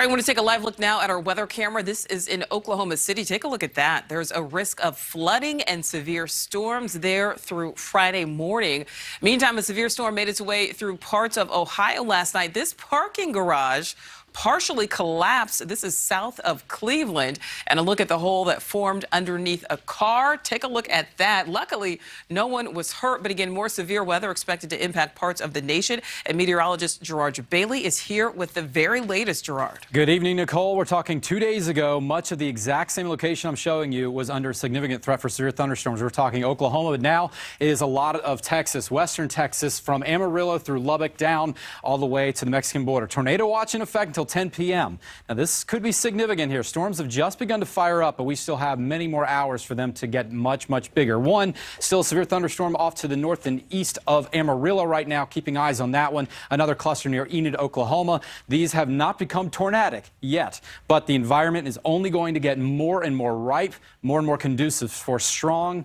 All right, I want to take a live look now at our weather camera. This is in Oklahoma City. Take a look at that. There's a risk of flooding and severe storms there through Friday morning. Meantime, a severe storm made its way through parts of Ohio last night. This parking garage partially collapsed. This is south of Cleveland. And a look at the hole that formed underneath a car. Take a look at that. Luckily, no one was hurt. But again, more severe weather expected to impact parts of the nation. And meteorologist Gerard Bailey is here with the very latest. Gerard. Good evening, Nicole. We're talking 2 days ago. Much of the exact same location I'm showing you was under significant threat for severe thunderstorms. We're talking Oklahoma, but now it is a lot of Texas, western Texas, from Amarillo through Lubbock down all the way to the Mexican border. Tornado watch in effect until 10 p.m. Now, this could be significant here. Storms have just begun to fire up, but we still have many more hours for them to get much, much bigger. One, still a severe thunderstorm off to the north and east of Amarillo right now, keeping eyes on that one. Another cluster near Enid, Oklahoma. These have not become tornadic yet, but the environment is only going to get more and more ripe, more and more conducive for strong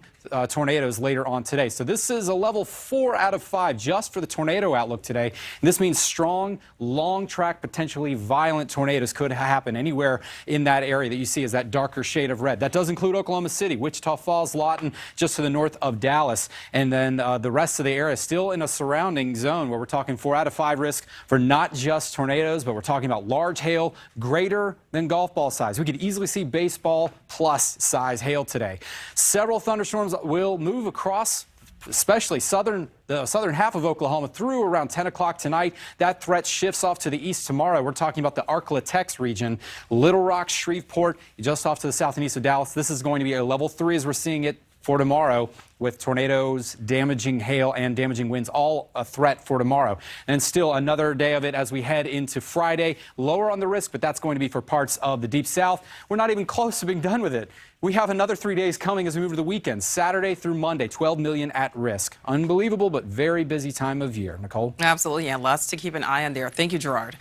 tornadoes later on today. So this is a level 4 out of 5 just for the tornado outlook today. And this means strong, long track, potentially violent tornadoes could happen anywhere in that area that you see as that darker shade of red. That does include Oklahoma City, Wichita Falls, Lawton, just to the north of Dallas. And then the rest of the area is still in a surrounding zone where we're talking 4 out of 5 risk for not just tornadoes, but we're talking about large hail greater than golf ball size. We could easily see baseball plus size hail today. Several thunderstorms will move across, especially the southern half of Oklahoma through around 10 o'clock tonight. That threat shifts off to the east tomorrow. We're talking about the Arklatex region, Little Rock, Shreveport, just off to the south and east of Dallas. This is going to be a level 3 as we're seeing it for tomorrow, with tornadoes, damaging hail, and damaging winds, all a threat for tomorrow. And still another day of it as we head into Friday. Lower on the risk, but that's going to be for parts of the deep south. We're not even close to being done with it. We have another 3 days coming as we move to the weekend, Saturday through Monday, 12 million at risk. Unbelievable, but very busy time of year. Nicole? Absolutely, yeah, lots to keep an eye on there. Thank you, Gerard.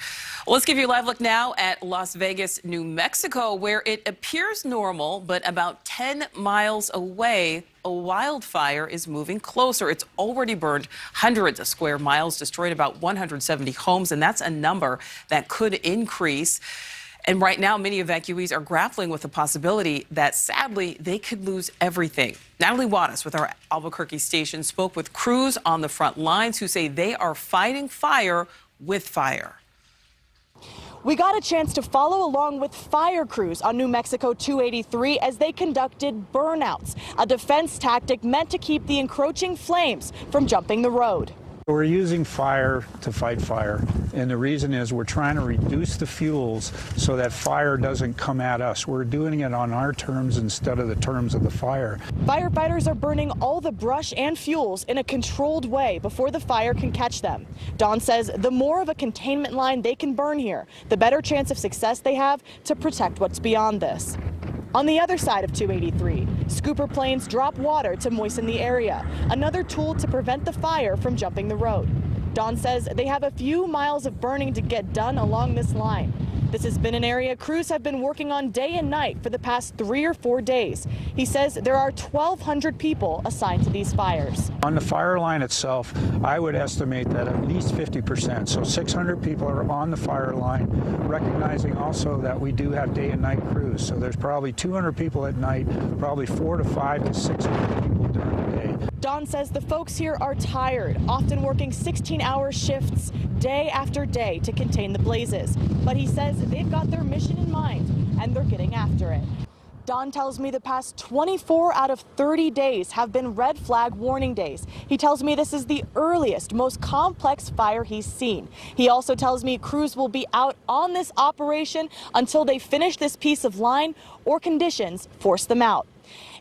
Well, let's give you a live look now at Las Vegas, New Mexico, where it appears normal, but about 10 miles away, a wildfire is moving closer. It's already burned hundreds of square miles, destroyed about 170 homes, and that's a number that could increase. And right now, many evacuees are grappling with the possibility that, sadly, they could lose everything. Natalie Wattis with our Albuquerque station spoke with crews on the front lines who say they are fighting fire with fire. We got a chance to follow along with fire crews on New Mexico 283 as they conducted burnouts, a defense tactic meant to keep the encroaching flames from jumping the road. We're using fire to fight fire, and the reason is we're trying to reduce the fuels so that fire doesn't come at us. We're doing it on our terms instead of the terms of the fire. Firefighters are burning all the brush and fuels in a controlled way before the fire can catch them. Don says the more of a containment line they can burn here, the better chance of success they have to protect what's beyond this. On the other side of 283, scooper planes drop water to moisten the area, another tool to prevent the fire from jumping the road. Don says they have a few miles of burning to get done along this line. This has been an area crews have been working on day and night for the past 3 or 4 days. He says there are 1,200 people assigned to these fires. On the fire line itself, I would estimate that at least 50%, so 600 people are on the fire line, recognizing also that we do have day and night crews. So there's probably 200 people at night, probably 400 to 500 to 600 people during the day. Don says the folks here are tired, often working 16-hour shifts day after day to contain the blazes. But he says they've got their mission in mind and they're getting after it. Don tells me the past 24 out of 30 days have been red flag warning days. He tells me this is the earliest, most complex fire he's seen. He also tells me crews will be out on this operation until they finish this piece of line or conditions force them out.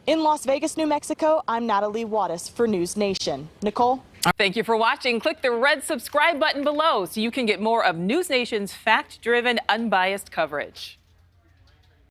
In Las Vegas, New Mexico, I'm Natalie Wattis for NewsNation. Nicole? Thank you for watching. Click the red subscribe button below so you can get more of NewsNation's fact-driven, unbiased coverage.